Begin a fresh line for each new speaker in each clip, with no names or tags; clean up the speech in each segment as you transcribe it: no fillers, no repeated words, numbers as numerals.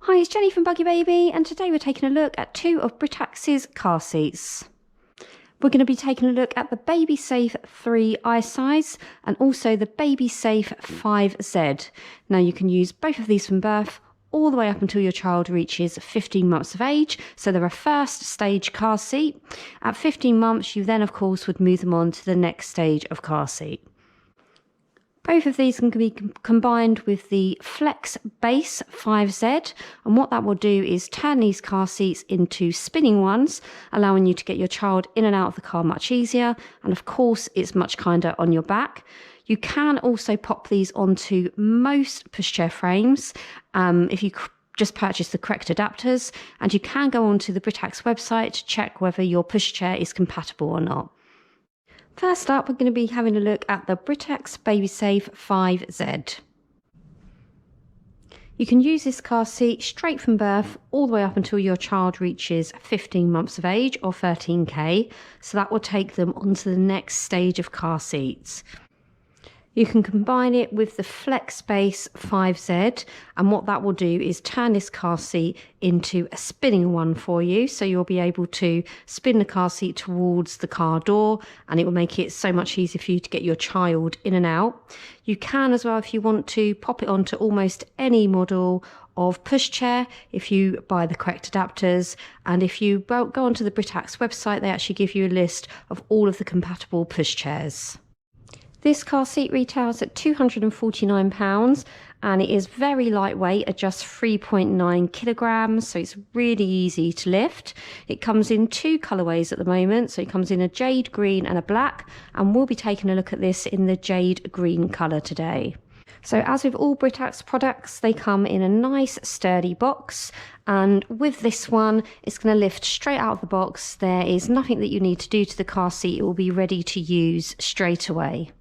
Hi, it's Jenny from Buggy Baby, and today we're taking a look at two of Britax's car seats. We're going to be taking a look at the BabySafe 3 i-size and also the BabySafe 5Z. Now you can use both of these from birth all the way up until your child reaches 15 months of age. So they're a first stage car seat. At 15 months, you then of course would move them on to the next stage of car seat. Both of these can be combined with the Flex Base 5Z, and what that will do is turn these car seats into spinning ones, allowing you to get your child in and out of the car much easier, and of course it's much kinder on your back. You can also pop these onto most pushchair frames if you just purchase the correct adapters, and you can go onto the Britax website to check whether your pushchair is compatible or not. First up, we're going to be having a look at the Britax BabySafe 5Z. You can use this car seat straight from birth all the way up until your child reaches 15 months of age or 13k, so that will take them onto the next stage of car seats. You can combine it with the Flex Base 5Z, and what that will do is turn this car seat into a spinning one for you. So you'll be able to spin the car seat towards the car door, and it will make it so much easier for you to get your child in and out. You can as well, if you want to, pop it onto almost any model of pushchair if you buy the correct adapters, and if you go onto the Britax website, they actually give you a list of all of the compatible pushchairs. This car seat retails at £249 and it is very lightweight at just 3.9 kilograms, so it's really easy to lift. It comes in two colourways at the moment, so it comes in a jade green and a black, and we'll be taking a look at this in the jade green colour today. So as with all Britax products, they come in a nice sturdy box, and with this one, it's going to lift straight out of the box. There is nothing that you need to do to the car seat. It will be ready to use straight away.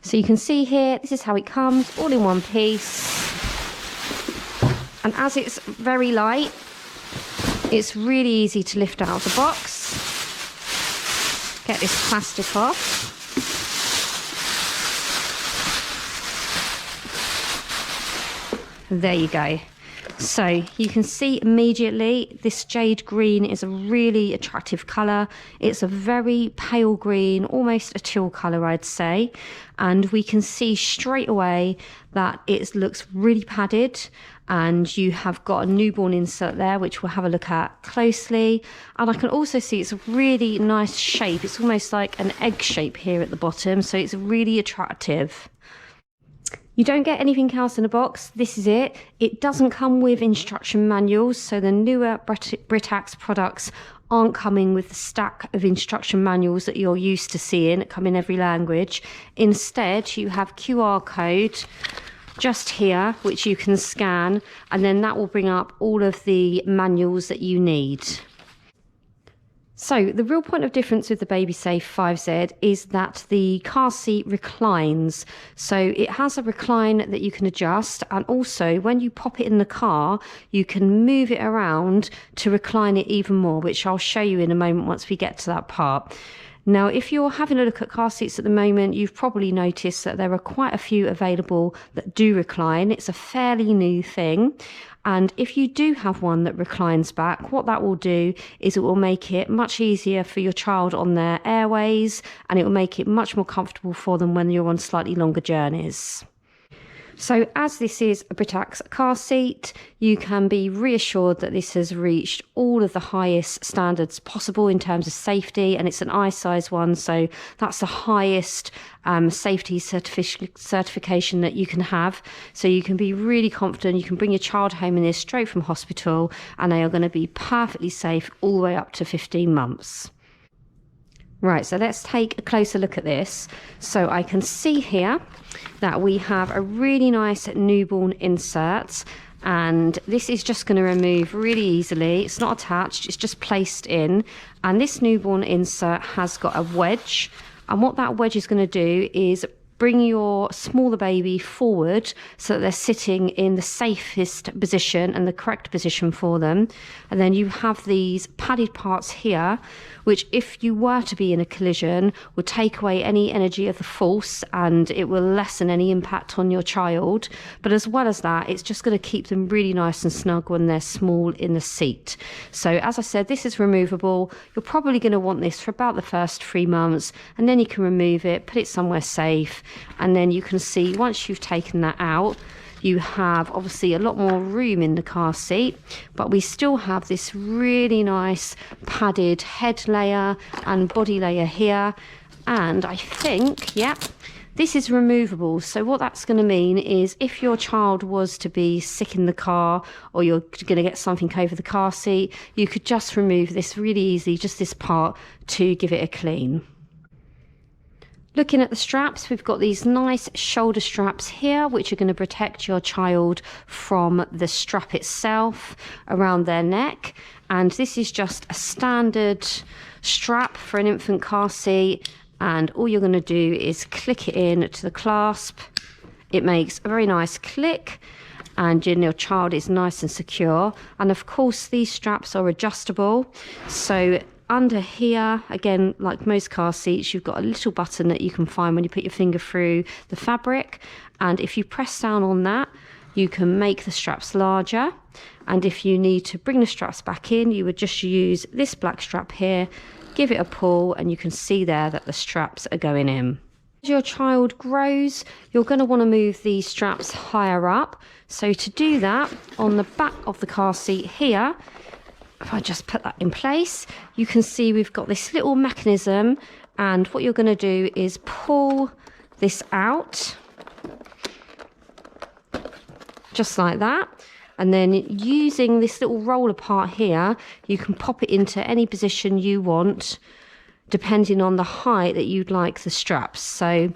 So you can see here, this is how it comes, all in one piece. And as it's very light, it's really easy to lift out of the box. Get this plastic off. There you go. So you can see immediately this jade green is a really attractive colour. It's a very pale green, almost a teal colour, I'd say. And we can see straight away that it looks really padded, and you have got a newborn insert there, which we'll have a look at closely. And I can also see it's a really nice shape. It's almost like an egg shape here at the bottom, so it's really attractive. You don't get anything else in the box. This is it. It doesn't come with instruction manuals, so the newer Britax products aren't coming with the stack of instruction manuals that you're used to seeing that come in every language. Instead, you have QR code just here, which you can scan, and then that will bring up all of the manuals that you need. So the real point of difference with the BabySafe 5Z is that the car seat reclines. So it has a recline that you can adjust, and also when you pop it in the car, you can move it around to recline it even more, which I'll show you in a moment once we get to that part. Now, if you're having a look at car seats at the moment, you've probably noticed that there are quite a few available that do recline. It's a fairly new thing. And if you do have one that reclines back, what that will do is it will make it much easier for your child on their airways, and it will make it much more comfortable for them when you're on slightly longer journeys. So as this is a Britax car seat, you can be reassured that this has reached all of the highest standards possible in terms of safety, and it's an i-size one, so that's the highest safety certification that you can have. So you can be really confident. You can bring your child home in this straight from hospital, and they are going to be perfectly safe all the way up to 15 months. Right, so let's take a closer look at this. So I can see here that we have a really nice newborn insert, and this is just going to remove really easily. It's not attached, it's just placed in, and this newborn insert has got a wedge, and what that wedge is going to do is bring your smaller baby forward so that they're sitting in the safest position and the correct position for them. And then you have these padded parts here, which if you were to be in a collision will take away any energy of the force and it will lessen any impact on your child. But as well as that, it's just going to keep them really nice and snug when they're small in the seat. So as I said, this is removable. You're probably going to want this for about the first 3 months, and then you can remove it, put it somewhere safe, and then you can see once you've taken that out, you have obviously a lot more room in the car seat, but we still have this really nice padded head layer and body layer here. And I think, yeah, this is removable. So what that's going to mean is if your child was to be sick in the car or you're going to get something over the car seat, you could just remove this really easy, just this part, to give it a clean. Looking at the straps, we've got these nice shoulder straps here, which are going to protect your child from the strap itself around their neck. And this is just a standard strap for an infant car seat. And all you're going to do is click it in to the clasp. It makes a very nice click, and your child is nice and secure. And of course, these straps are adjustable. So under here, again, like most car seats, you've got a little button that you can find when you put your finger through the fabric. And if you press down on that, you can make the straps larger. And if you need to bring the straps back in, you would just use this black strap here, give it a pull, and you can see there that the straps are going in. As your child grows, you're going to want to move these straps higher up. So to do that, on the back of the car seat here, if I just put that in place, you can see we've got this little mechanism, and what you're going to do is pull this out, just like that. And then using this little roller part here, you can pop it into any position you want, depending on the height that you'd like the straps. So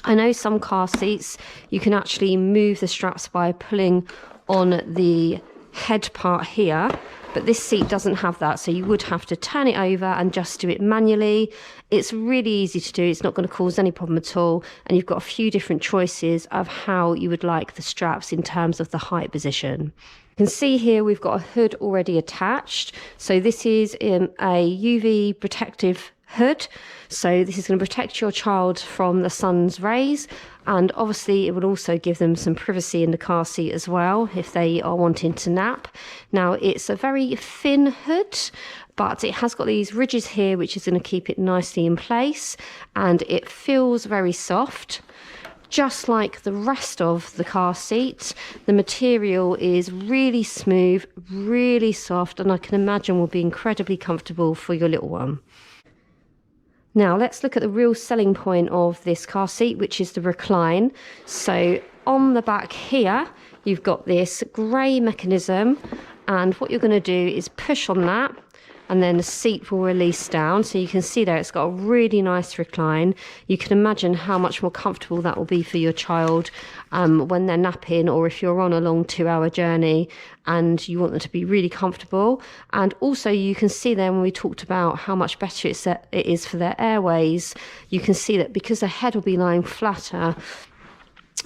I know some car seats, you can actually move the straps by pulling on the head part here, but this seat doesn't have that, so you would have to turn it over and just do it manually. It's really easy to do, it's not going to cause any problem at all, and you've got a few different choices of how you would like the straps in terms of the height position. You can see here we've got a hood already attached, so this is in a UV protective hood, so this is going to protect your child from the sun's rays, and obviously it will also give them some privacy in the car seat as well if they are wanting to nap. Now it's a very thin hood, but it has got these ridges here which is going to keep it nicely in place, and it feels very soft. Just like the rest of the car seat, the material is really smooth, really soft, and I can imagine will be incredibly comfortable for your little one. Now let's look at the real selling point of this car seat, which is the recline. So on the back here, you've got this grey mechanism, and what you're going to do is push on that, and then the seat will release down. So you can see there it's got a really nice recline. You can imagine how much more comfortable that will be for your child when they're napping, or if you're on a long 2-hour journey and you want them to be really comfortable. And also you can see there when we talked about how much better it is for their airways, you can see that because the head will be lying flatter,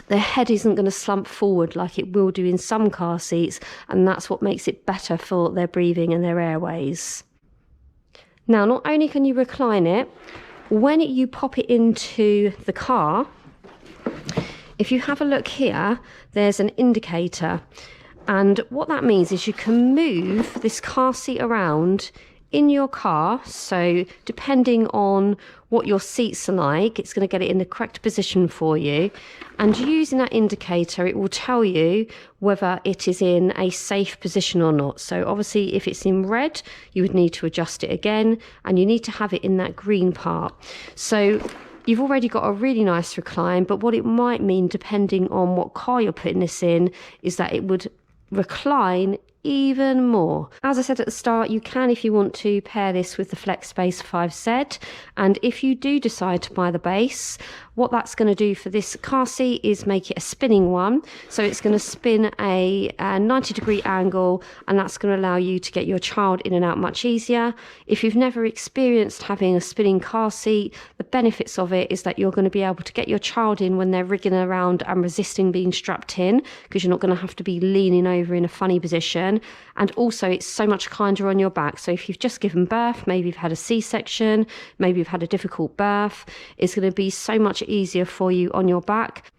their head isn't going to slump forward like it will do in some car seats, and that's what makes it better for their breathing and their airways. Now, not only can you recline it, when you pop it into the car, if you have a look here, there's an indicator. And what that means is you can move this car seat around in your car. So depending on what your seats are like, it's going to get it in the correct position for you. And using that indicator, it will tell you whether it is in a safe position or not. So obviously if it's in red, you would need to adjust it again, and you need to have it in that green part. So you've already got a really nice recline, but what it might mean, depending on what car you're putting this in, is that it would recline even more. As I said at the start, you can, if you want to, pair this with the Flex Base 5Z, and if you do decide to buy the base, What that's going to do for this car seat is make it a spinning one. So it's going to spin a 90-degree angle, and that's going to allow you to get your child in and out much easier. If you've never experienced having a spinning car seat, the benefits of it is that you're going to be able to get your child in when they're wriggling around and resisting being strapped in, because you're not going to have to be leaning over in a funny position. And also it's so much kinder on your back. So if you've just given birth, maybe you've had a C-section, maybe you've had a difficult birth, it's going to be so much easier for you on your back.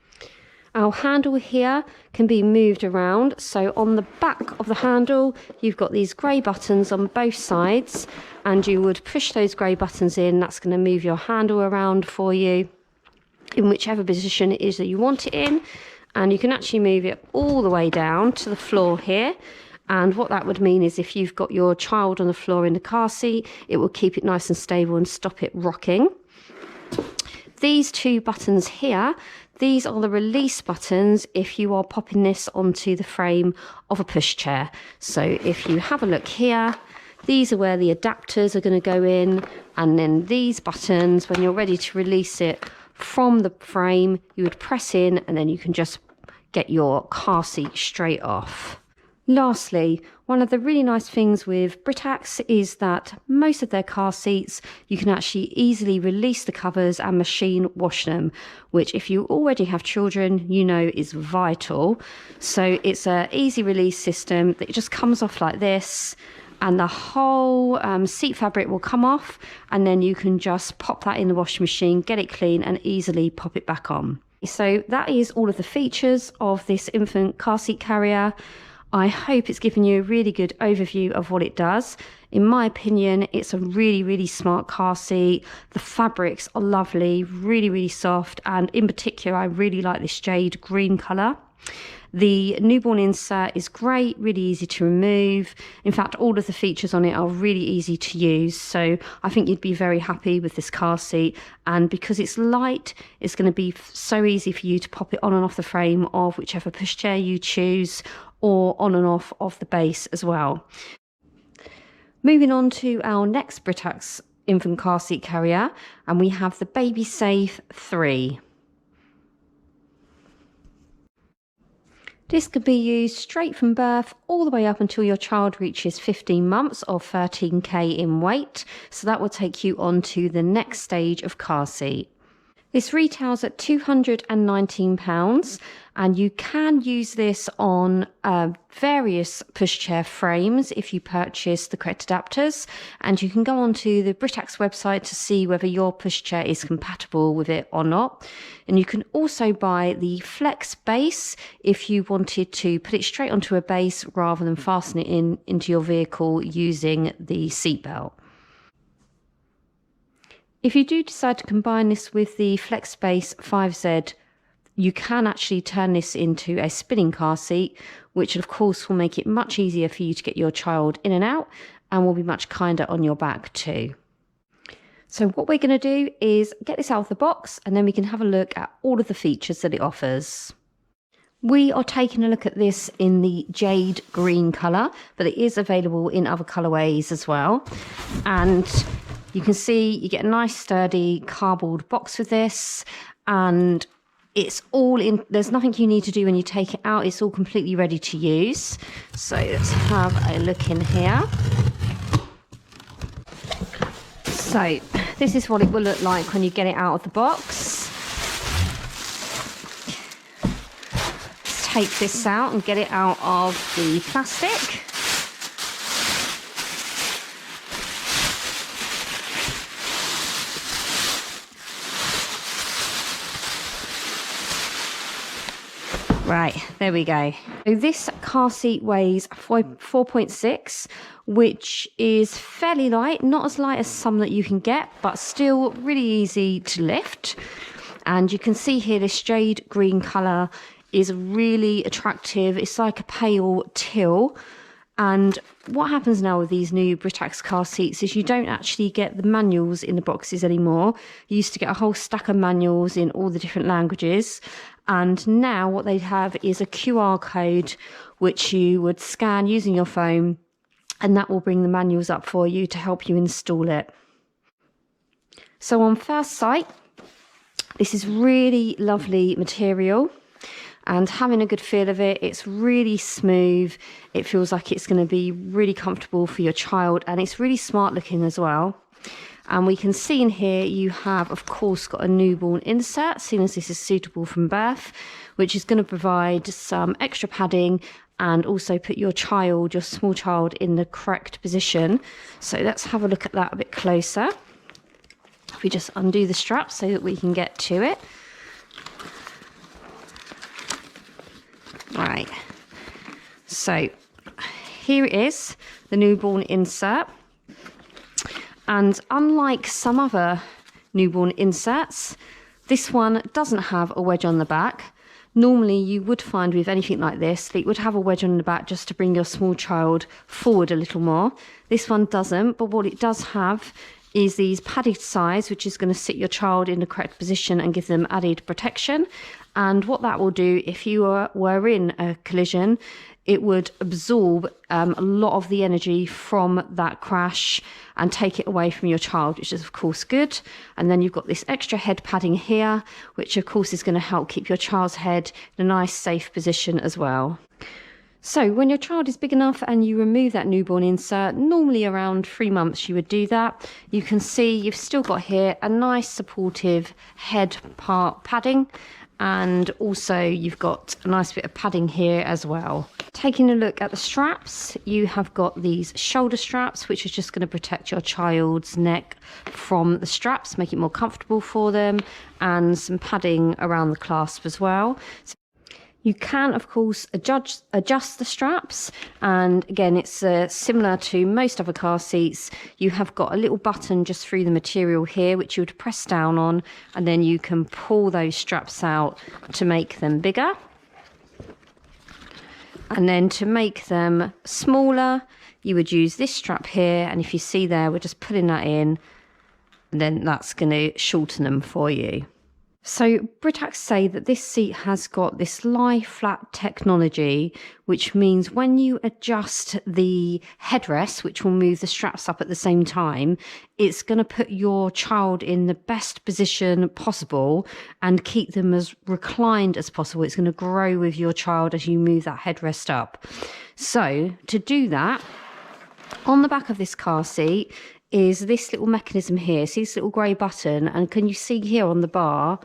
Our handle here can be moved around. So on the back of the handle, you've got these grey buttons on both sides, and you would push those grey buttons in. That's going to move your handle around for you in whichever position it is that you want it in. And you can actually move it all the way down to the floor here. And what that would mean is if you've got your child on the floor in the car seat, it will keep it nice and stable and stop it rocking. These two buttons here, these are the release buttons if you are popping this onto the frame of a pushchair. So if you have a look here, these are where the adapters are going to go in, and then these buttons, when you're ready to release it from the frame, you would press in, and then you can just get your car seat straight off. Lastly, one of the really nice things with Britax is that most of their car seats, you can actually easily release the covers and machine wash them, which if you already have children, you know is vital. So it's an easy release system that just comes off like this, and the whole seat fabric will come off, and then you can just pop that in the washing machine, get it clean, and easily pop it back on. So that is all of the features of this infant car seat carrier. I hope it's given you a really good overview of what it does. In my opinion, it's a really, really smart car seat. The fabrics are lovely, really, really soft, and in particular, I really like this jade green colour. The newborn insert is great, really easy to remove. In fact, all of the features on it are really easy to use. So I think you'd be very happy with this car seat. And because it's light, it's going to be so easy for you to pop it on and off the frame of whichever pushchair you choose, or on and off of the base as well. Moving on to our next Britax infant car seat carrier, and we have the BabySafe 3. This can be used straight from birth all the way up until your child reaches 15 months or 13kg in weight. So that will take you on to the next stage of car seat. This retails at £219, and you can use this on various pushchair frames if you purchase the correct adapters, and you can go onto the Britax website to see whether your pushchair is compatible with it or not. And you can also buy the Flex base if you wanted to put it straight onto a base rather than fasten it into your vehicle using the seatbelt. If you do decide to combine this with the FlexSpace 5Z, you can actually turn this into a spinning car seat, which of course will make it much easier for you to get your child in and out, and will be much kinder on your back too. So what we're going to do is get this out of the box, and then we can have a look at all of the features that it offers. We are taking a look at this in the jade green colour, but it is available in other colourways as well. And you can see you get a nice sturdy cardboard box with this, and it's all in, there's nothing you need to do when you take it out. It's all completely ready to use. So let's have a look in here. So this is what it will look like when you get it out of the box. Let's take this out and get it out of the plastic. Right, there we go. So this car seat weighs 4.6, which is fairly light, not as light as some that you can get, but still really easy to lift. And you can see here this jade green colour is really attractive. It's like a pale teal. And what happens now with these new Britax car seats is you don't actually get the manuals in the boxes anymore. You used to get a whole stack of manuals in all the different languages. And now what they have is a QR code, which you would scan using your phone, and that will bring the manuals up for you to help you install it. So on first sight, This is really lovely material, and having a good feel of it, it's really smooth. It feels like it's going to be really comfortable for your child, and it's really smart looking as well. And we can see in here you have, of course, got a newborn insert, seeing as this is suitable from birth, which is going to provide some extra padding and also put your child, your small child, in the correct position. So let's have a look at that a bit closer. If we just undo the strap so that we can get to it. Right, so here it is, the newborn insert. And unlike some other newborn inserts, this one doesn't have a wedge on the back. Normally you would find with anything like this that it would have a wedge on the back just to bring your small child forward a little more. This one doesn't, but what it does have is these padded sides, which is going to sit your child in the correct position and give them added protection. And what that will do, if you were in a collision, it would absorb a lot of the energy from that crash and take it away from your child, which is of course good. And then you've got this extra head padding here, which of course is going to help keep your child's head in a nice safe position as well. So when your child is big enough and you remove that newborn insert, normally around 3 months you would do that. You can see you've still got here a nice supportive head part padding, and also you've got a nice bit of padding here as well. Taking a look at the straps, you have got these shoulder straps, which is just going to protect your child's neck from the straps, make it more comfortable for them, and some padding around the clasp as well. So you can, of course, adjust the straps, and again, it's similar to most other car seats. You have got a little button just through the material here, which you would press down on, and then you can pull those straps out to make them bigger. And then to make them smaller, you would use this strap here, and if you see there, we're just putting that in, and then that's going to shorten them for you. So Britax say that this seat has got this lie flat technology, which means when you adjust the headrest, which will move the straps up at the same time, it's going to put your child in the best position possible and keep them as reclined as possible. It's going to grow with your child as you move that headrest up. So to do that, on the back of this car seat is this little mechanism here. See this little grey button, and can you see here on the bar,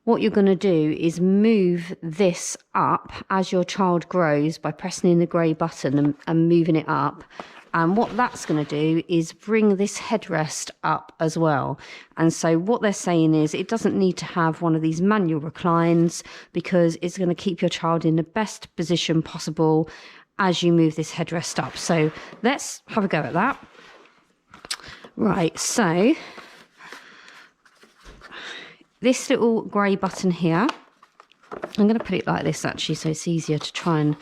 what you're going to do is move this up as your child grows by pressing in the grey button and moving it up. And what that's going to do is bring this headrest up as well. And so what they're saying is it doesn't need to have one of these manual reclines, because it's going to keep your child in the best position possible as you move this headrest up. So let's have a go at that. Right, so this little grey button here, I'm going to put it like this actually so it's easier to try and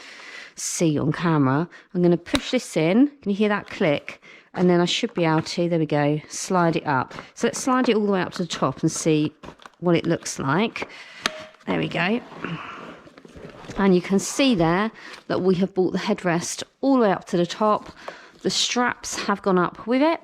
see on camera. I'm going to push this in. Can you hear that click? And then I should be able to, there we go, slide it up. So let's slide it all the way up to the top and see what it looks like. There we go. And you can see there that we have brought the headrest all the way up to the top. The straps have gone up with it.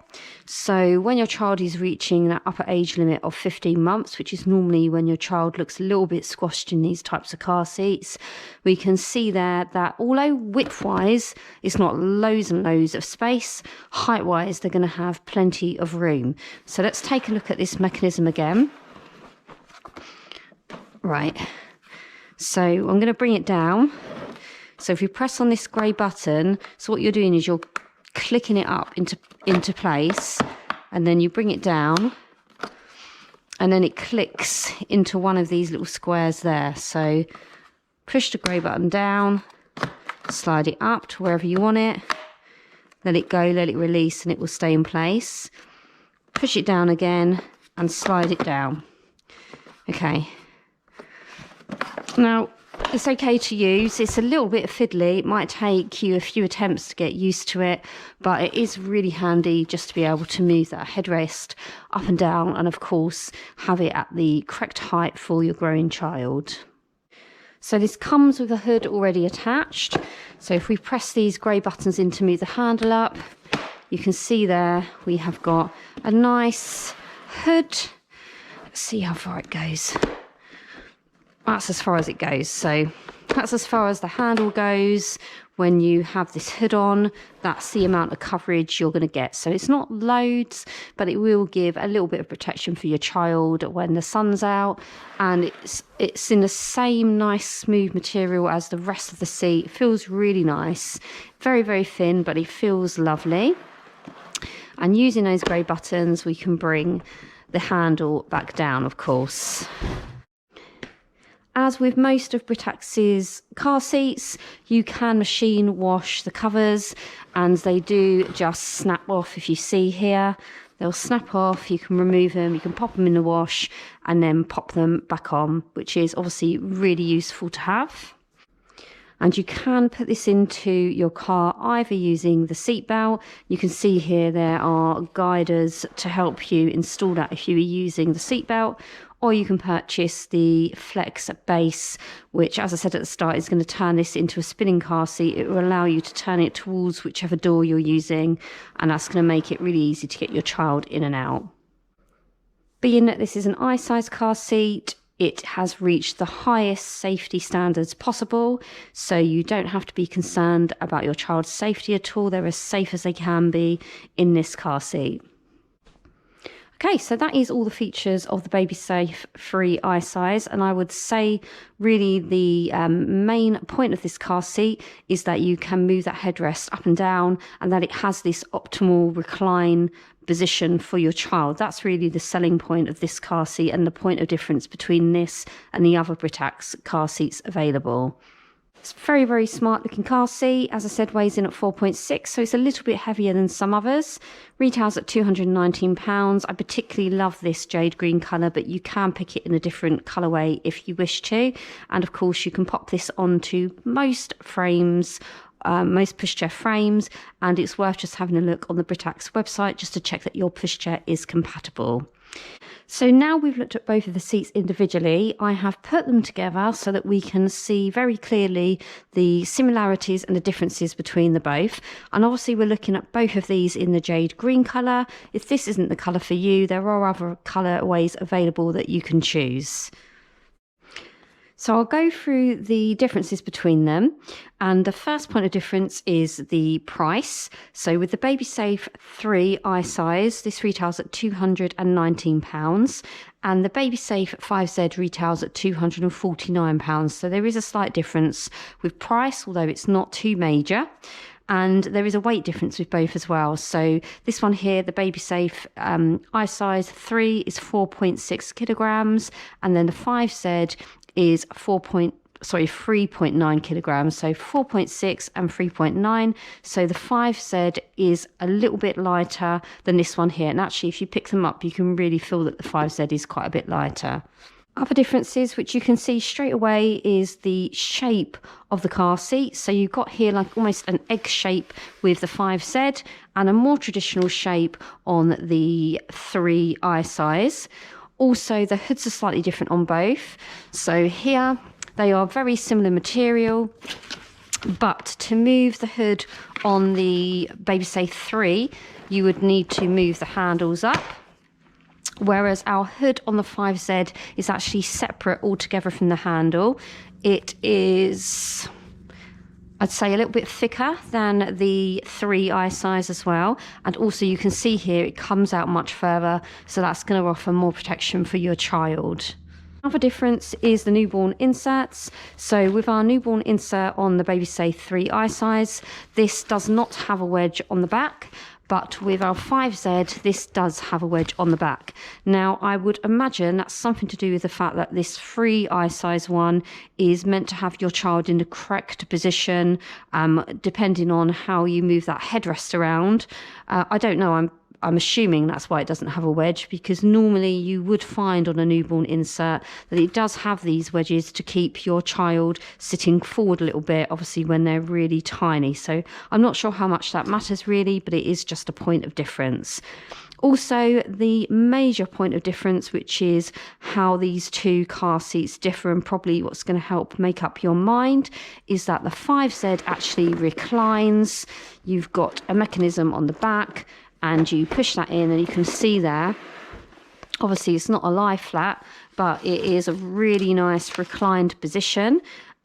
So when your child is reaching that upper age limit of 15 months, which is normally when your child looks a little bit squashed in these types of car seats, we can see there that although width-wise it's not loads and loads of space, height-wise they're going to have plenty of room. So let's take a look at this mechanism again. Right, so I'm going to bring it down. So if you press on this grey button, so what you're doing is you're clicking it up into place, and then you bring it down, and then it clicks into one of these little squares there. So push the grey button down, slide it up to wherever you want it, let it go, let it release, and it will stay in place. Push it down again and slide it down. Okay, now it's okay to use. It's a little bit fiddly. It might take you a few attempts to get used to it, but it is really handy just to be able to move that headrest up and down, and of course have it at the correct height for your growing child. So this comes with a hood already attached. So if we press these grey buttons in to move the handle up, you can see there we have got a nice hood. Let's see how far it goes. That's as far as it goes. So that's as far as the handle goes. When you have this hood on, that's the amount of coverage you're going to get. So it's not loads, but it will give a little bit of protection for your child when the sun's out. And it's in the same nice smooth material as the rest of the seat. It feels really nice. Very, very thin, but it feels lovely. And using those grey buttons, we can bring the handle back down, of course. As with most of Britax's car seats, you can machine wash the covers, and they do just snap off. If you see here, they'll snap off. You can remove them, you can pop them in the wash and then pop them back on, which is obviously really useful to have. And you can put this into your car either using the seatbelt. You can see here there are guiders to help you install that if you are using the seatbelt, or you can purchase the Flex base, which, as I said at the start, is going to turn this into a spinning car seat. It will allow you to turn it towards whichever door you're using, and that's going to make it really easy to get your child in and out. Being that this is an I-size car seat, it has reached the highest safety standards possible, so you don't have to be concerned about your child's safety at all. They're as safe as they can be in this car seat. Okay, so that is all the features of the BabySafe 3 I-size, and I would say really the main point of this car seat is that you can move that headrest up and down, and that it has this optimal recline position for your child. That's really the selling point of this car seat and the point of difference between this and the other Britax car seats available. It's a very, very smart looking car seat. As I said, weighs in at 4.6, so it's a little bit heavier than some others. Retails at £219. I particularly love this jade green colour, but you can pick it in a different colourway if you wish to. And of course, you can pop this onto most frames, most pushchair frames, and it's worth just having a look on the Britax website just to check that your pushchair is compatible. So now we've looked at both of the seats individually, I have put them together so that we can see very clearly the similarities and the differences between the both. And obviously we're looking at both of these in the jade green colour. If this isn't the colour for you, there are other colourways available that you can choose. So I'll go through the differences between them, and the first point of difference is the price. So with the BabySafe 3 I-size, this retails at £219, and the BabySafe 5Z retails at £249. So there is a slight difference with price, although it's not too major. And there is a weight difference with both as well. So this one here, the BabySafe I-size 3 is 4.6 kilograms, and then the 5Z is 3.9 kilograms, so 4.6 and 3.9. So the 5Z is a little bit lighter than this one here, and actually if you pick them up you can really feel that the 5Z is quite a bit lighter. Other differences which you can see straight away is the shape of the car seat. So you've got here like almost an egg shape with the 5Z, and a more traditional shape on the 3 I-size. Also, the hoods are slightly different on both. So here, they are very similar material, but to move the hood on the BabySafe 3, you would need to move the handles up. Whereas our hood on the 5Z is actually separate altogether from the handle. It is, I'd say, a little bit thicker than the 3 I-size as well. And also you can see here it comes out much further, so that's going to offer more protection for your child. Another difference is the newborn inserts. So with our newborn insert on the BabySafe 3 I-size, this does not have a wedge on the back. But with our 5Z, this does have a wedge on the back. Now, I would imagine that's something to do with the fact that this 3 I-size one is meant to have your child in the correct position, depending on how you move that headrest around. I don't know, I'm assuming that's why it doesn't have a wedge, because normally you would find on a newborn insert that it does have these wedges to keep your child sitting forward a little bit, obviously when they're really tiny. So I'm not sure how much that matters really, but it is just a point of difference. Also, the major point of difference, which is how these two car seats differ and probably what's going to help make up your mind, is that the 5Z actually reclines. You've got a mechanism on the back, and you push that in and you can see there Obviously, it's not a lie flat, but it is a really nice reclined position.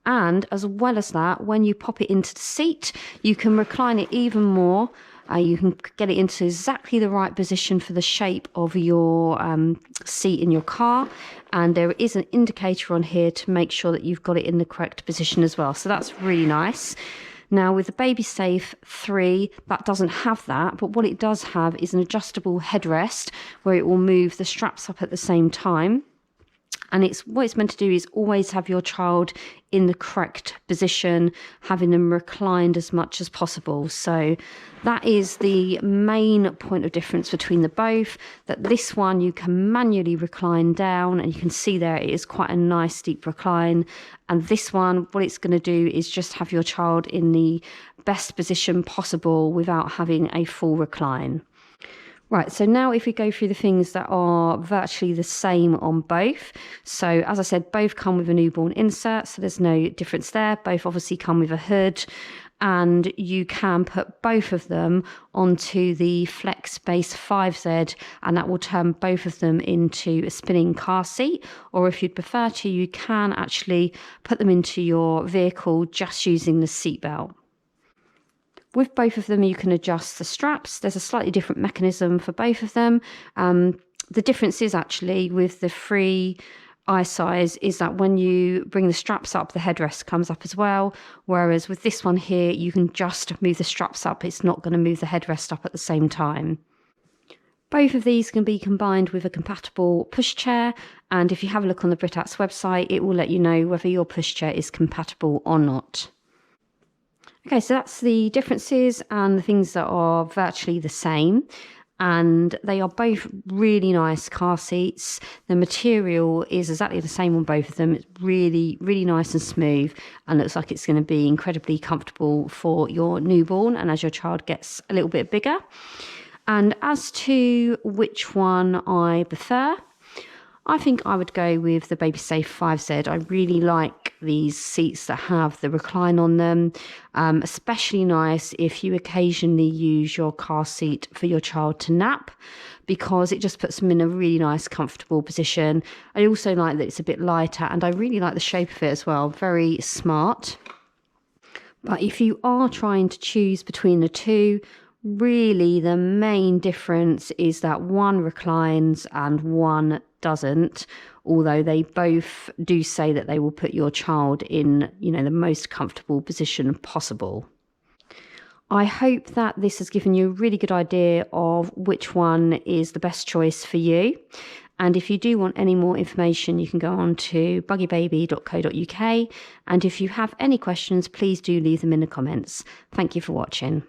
And as well as that, when you pop it into the seat, you can recline it even more. You can get it into exactly the right position for the shape of your seat in your car. And there is an indicator on here to make sure that you've got it in the correct position as well. So that's really nice. Now with the BabySafe 3, that doesn't have that, but what it does have is an adjustable headrest where it will move the straps up at the same time. And what it's meant to do is always have your child in the correct position, having them reclined as much as possible. So that is the main point of difference between the both, that this one you can manually recline down, and you can see there it is quite a nice deep recline. And this one, what it's going to do is just have your child in the best position possible without having a full recline. Right, so now if we go through the things that are virtually the same on both. So as I said, both come with a newborn insert, so there's no difference there. Both obviously come with a hood, and you can put both of them onto the Flex Base 5Z, and that will turn both of them into a spinning car seat. Or if you'd prefer to, you can actually put them into your vehicle just using the seatbelt. With both of them, you can adjust the straps. There's a slightly different mechanism for both of them. The difference is actually with the free eye size is that when you bring the straps up, the headrest comes up as well. Whereas with this one here, you can just move the straps up. It's not going to move the headrest up at the same time. Both of these can be combined with a compatible pushchair. And if you have a look on the Britax website, it will let you know whether your pushchair is compatible or not. Okay, so that's the differences and the things that are virtually the same. And they are both really nice car seats. The material is exactly the same on both of them. It's really, really nice and smooth, and looks like it's going to be incredibly comfortable for your newborn and as your child gets a little bit bigger. And as to which one I prefer, I think I would go with the BabySafe 5Z. I really like these seats that have the recline on them, especially nice if you occasionally use your car seat for your child to nap, because it just puts them in a really nice, comfortable position. I also like that it's a bit lighter, and I really like the shape of it as well. Very smart. But if you are trying to choose between the two, really the main difference is that one reclines and one doesn't, although they both do say that they will put your child in, the most comfortable position possible. I hope that this has given you a really good idea of which one is the best choice for you. And if you do want any more information, you can go on to buggybaby.co.uk. And if you have any questions, please do leave them in the comments. Thank you for watching.